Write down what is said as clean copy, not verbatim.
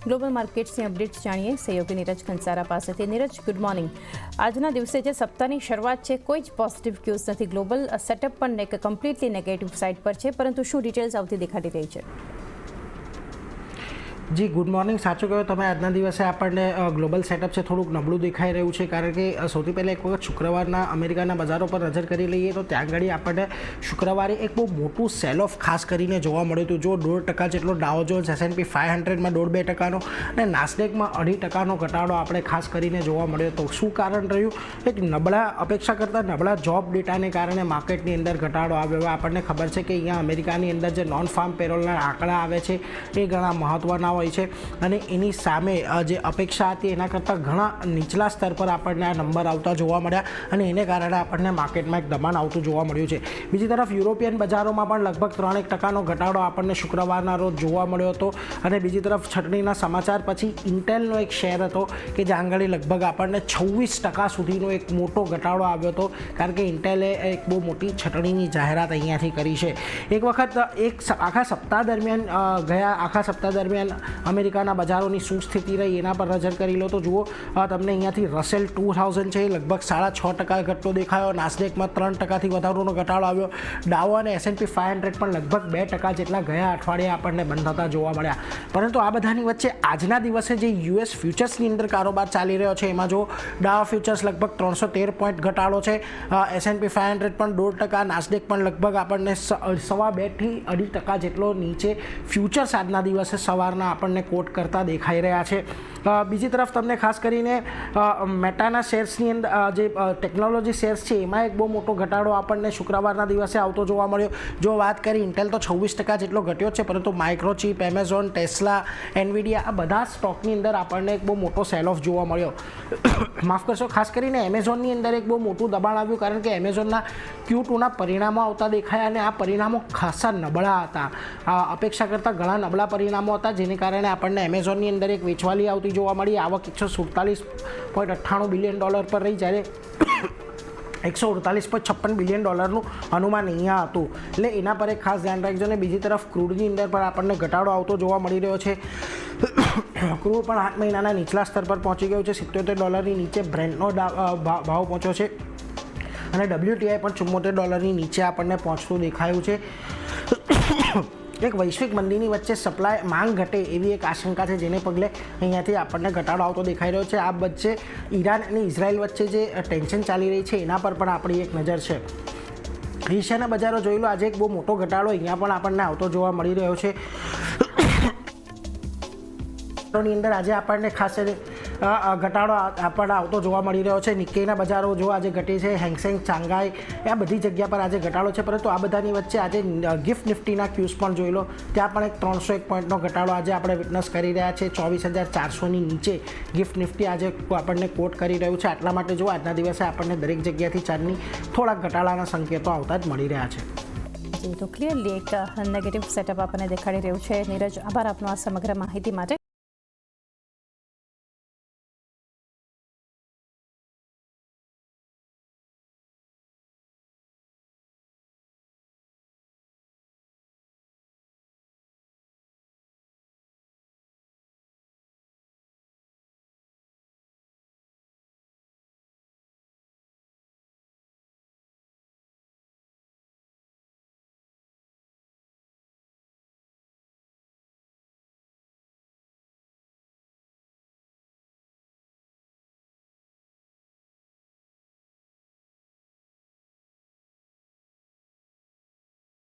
Global માર્કેટ્સની updates જાણીએ સહયોગી નીરજ કંસારા પાસેથી। Neeraj, good morning. આજના દિવસે જે સપ્તાહની શરૂઆત છે, કોઈ જ પોઝિટિવ ક્યુઝ નથી। ગ્લોબલ સેટઅપ પણ કમ્પ્લીટલી નેગેટિવ સાઇડ પર છે, પરંતુ શું ડિટેલ્સ આવતી દેખાડી રહી છે? જી ગુડ મોર્નિંગ। સાચું કહ્યું તમે, આજના દિવસે આપણને ગ્લોબલ સેટઅપ છે થોડુંક નબળું દેખાઈ રહ્યું છે, કારણ કે સૌથી પહેલાં એક વખત શુક્રવારના અમેરિકાના બજારો પર નજર કરી લઈએ તો ત્યાં આગળ આપણને શુક્રવારે એક બહુ મોટું સેલ ઓફ ખાસ કરીને જોવા મળ્યું હતું। જો 1.5% જેટલો ડાઉ જોન્સ S&P 500માં 1.5-2% અને નાસ્ડેકમાં 2.5% ઘટાડો આપણે ખાસ કરીને જોવા મળ્યો હતો। શું કારણ રહ્યું? એક નબળા અપેક્ષા કરતાં નબળા જોબ ડેટાને કારણે માર્કેટની અંદર ઘટાડો આવ્યો। આપણને ખબર છે કે અહીંયા અમેરિકાની અંદર જે નોન ફાર્મ પેરોલના આંકડા આવે છે એ ઘણા મહત્ત્વના હોય છે, અને એની સામે જે અપેક્ષા હતી એના કરતાં ઘણા નીચલા સ્તર પર આપણને આ નંબર આવતા જોવા મળ્યા, અને એને કારણે આપણને માર્કેટમાં એક દબાણ આવતું જોવા મળ્યું છે। બીજી તરફ યુરોપિયન બજારોમાં પણ લગભગ 3% ઘટાડો આપણને શુક્રવારના રોજ જોવા મળ્યો હતો, અને બીજી તરફ છટણીના સમાચાર પછી ઇન્ટેલનો એક શેર હતો કે જ્યાં આગળ લગભગ આપણને 26% સુધીનો એક મોટો ઘટાડો આવ્યો હતો, કારણ કે ઇન્ટેલે એક બહુ મોટી છટણીની જાહેરાત અહીંયાથી કરી છે। એક વખત આખા સપ્તાહ દરમિયાન અમેરિકાના બજારોની શું સ્થિતિ રહી એના પર નજર કરી લો તો જુઓ, તમને અહીંયાથી રસેલ 2000 છે લગભગ 6.5% ઘટતો દેખાયો, નાસ્ડેકમાં 3%થી વધારોનો ઘટાડો આવ્યો, ડાઉ અને S&P 500 પણ લગભગ 2% જેટલા ગયા અઠવાડિયે આપણને બંધ થતા જોવા મળ્યા। પરંતુ આ બધાની વચ્ચે આજના દિવસે જે US ફ્યુચર્સની અંદર કારોબાર ચાલી રહ્યો છે એમાં જો ડાઉ ફ્યુચર્સ લગભગ 313 પોઈન્ટ ઘટાડો છે, S&P 500 પણ 1.5%, નાસ્ડેક પણ લગભગ આપણને 2.5થી 2.5% જેટલો નીચે ફ્યુચર્સ આજના દિવસે સવારના આપણને કોટ કરતા દેખાઈ રહ્યા છે। બીજી તરફ તમને ખાસ કરીને મેટાના શેર્સની અંદર જે ટેકનોલોજી શેર્સ છે એમાં એક બહુ મોટો ઘટાડો આપણને શુક્રવારના દિવસે આવતો જોવા મળ્યો। જો વાત કરી ઇન્ટેલ તો 26% જેટલો ઘટ્યો છે, પરંતુ માઇક્રોચિપ, એમેઝોન, ટેસ્લા, એનવીડિયા આ બધા સ્ટોકની અંદર આપણને એક બહુ મોટો સેલ ઓફ જોવા મળ્યો। માફ કરશો, ખાસ કરીને એમેઝોનની અંદર એક બહુ મોટું દબાણ આવ્યું, કારણ કે એમેઝોનના Q2ના પરિણામો આવતા દેખાયા, અને આ પરિણામો ખાસા નબળા હતા। અપેક્ષા કરતાં ઘણા નબળા પરિણામો હતા, જેને કારણે આપણને એમેઝોનની અંદર એક વેચવાલી આવતી જોવા મળી। આવક $147.98 બિલિયન પર રહી, જ્યારે $148.56 બિલિયન અનુમાન અહીંયા હતું, એટલે એના પર એક ખાસ ધ્યાન રાખજો। અને બીજી તરફ ક્રૂડની અંદર પણ આપણને ઘટાડો આવતો જોવા મળી રહ્યો છે। ક્રૂડ પણ 8 મહિનાના નીચલા સ્તર પર પહોંચી ગયું છે, $77 નીચે બ્રેન્ટનો ભાવ પહોંચ્યો છે, અને WTI પણ $74 નીચે આપણને પહોંચતું દેખાયું છે। એક વૈશ્વિક મંદીની વચ્ચે માંગ ઘટે એવી એક આશંકા છે, જેને પગલે અહીંયાથી આપણને ઘટાડો આવતો દેખાઈ રહ્યો છે। આ વચ્ચે ઈરાન અને ઇઝરાયલ વચ્ચે જે ટેન્શન ચાલી રહી છે એના પર પણ આપણી એક નજર છે। એશિયાના બજારો જોઈ લો, આજે એક બહુ મોટો ઘટાડો અહીંયા પણ આપણને આવતો જોવા મળી રહ્યો છે। ની અંદર આજે આપણને ખાસ ઘટાડો આપણને આવતો જોવા મળી રહ્યો છે। નિક્કેઈના બજારો જો આજે ઘટે છે, હેંગસેંગ, ચાંગાઈ આ બધી જગ્યા પર આજે ઘટાડો છે, પરંતુ આ બધાની વચ્ચે આજે ગિફ્ટ નિફ્ટીના ક્યુઝ પણ જોઈ લો, ત્યાં પણ એક 301 પોઈન્ટનો ઘટાડો આજે આપણે વિટનેસ કરી રહ્યા છે। 24,400ની નીચે ગિફ્ટ નિફ્ટી આજે આપણને કોટ કરી રહ્યું છે। આટલા માટે જો આજના દિવસે આપણને દરેક જગ્યાથી ચારની થોડાક ઘટાડાના સંકેતો આવતા જ મળી રહ્યા છે। તો ક્લિયરલી એક નેગેટિવ સેટઅપ આપણને દેખાડી રહ્યું છે। નીરજ, આભાર આપનો આ સમગ્ર માહિતી માટે।